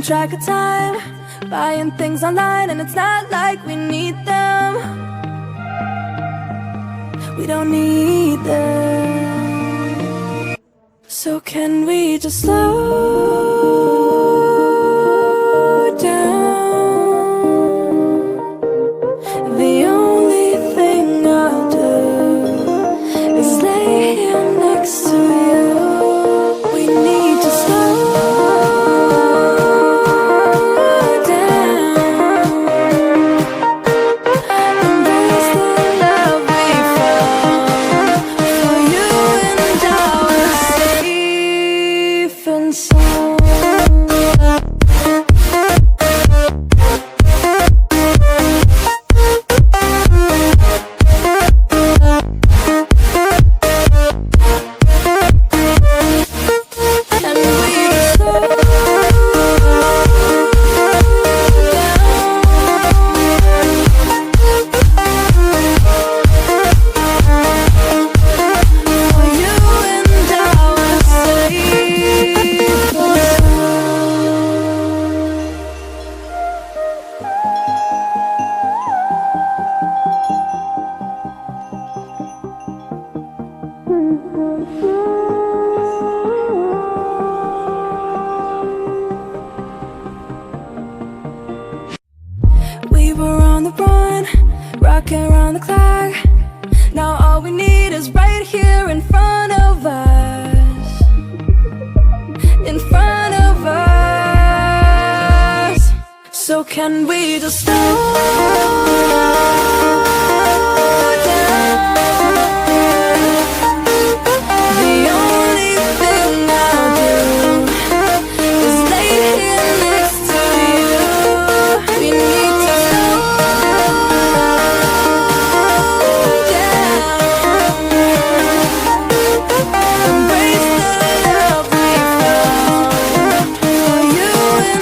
track of time, buying things online, and it's not like we need them. We don't need them. So can we just slow down? The only thing I'll do is lay here next to you. We need to slow down. Embrace the love we found. For you and I were safe and sound. We were on the run, rocking around the clock. Now all we need is right here in front of us. In front of us. So can we just slow down? The only thing I'll do is lay here next to you. We need to slow down. Embrace the love we found. For you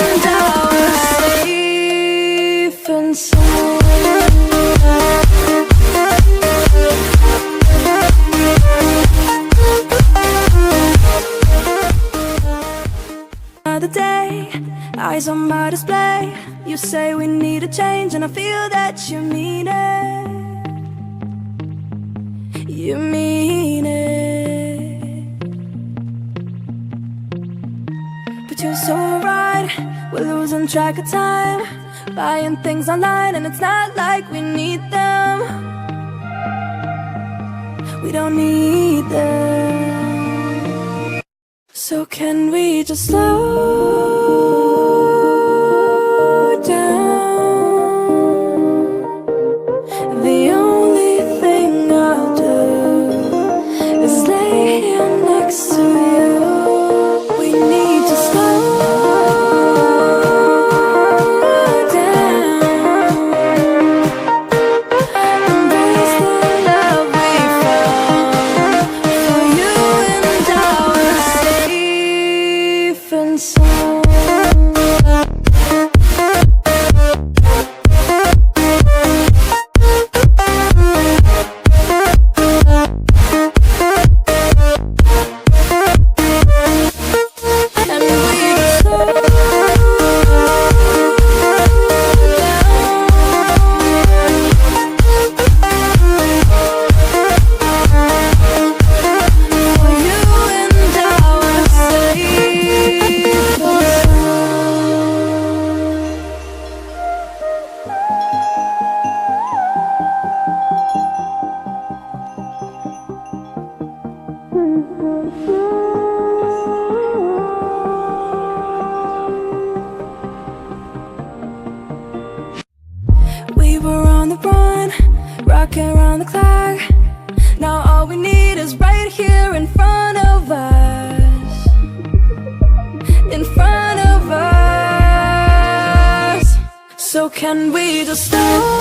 and I were safe and sound. Another day, eyes on my display. You say we need a change, and I feel that you mean it. You mean it. But you're so right, we're losing track of time, buying things online, and it's not like we need them. We don't need them. So can we just slow down? The only thing I'll do is lay here next to you. We need to slow down. Embrace the love we found. For you and I were safe and sound. And we just slow down. For you and I were safe and we were on the run, rocking around the clock. Now all we need is right here in front of us. In front of us. So can we just slow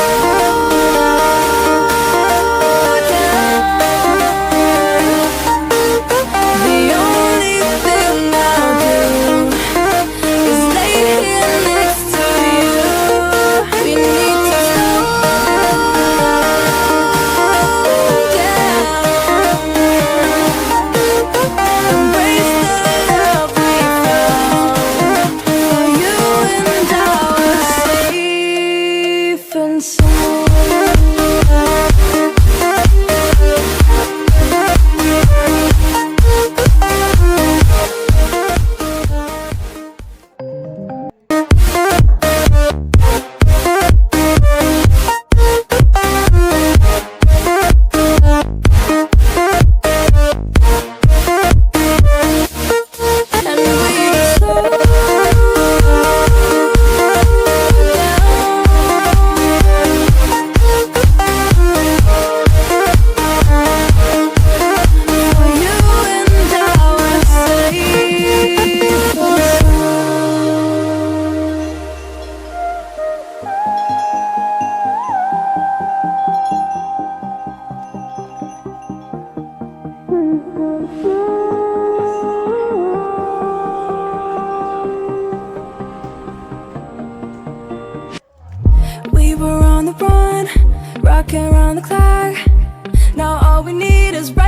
down? The only thing I'll do is lay here next to you. We need to slow down. Embrace the love we found. For you inside. We were on the run, rocking around the clock. Now all we need is right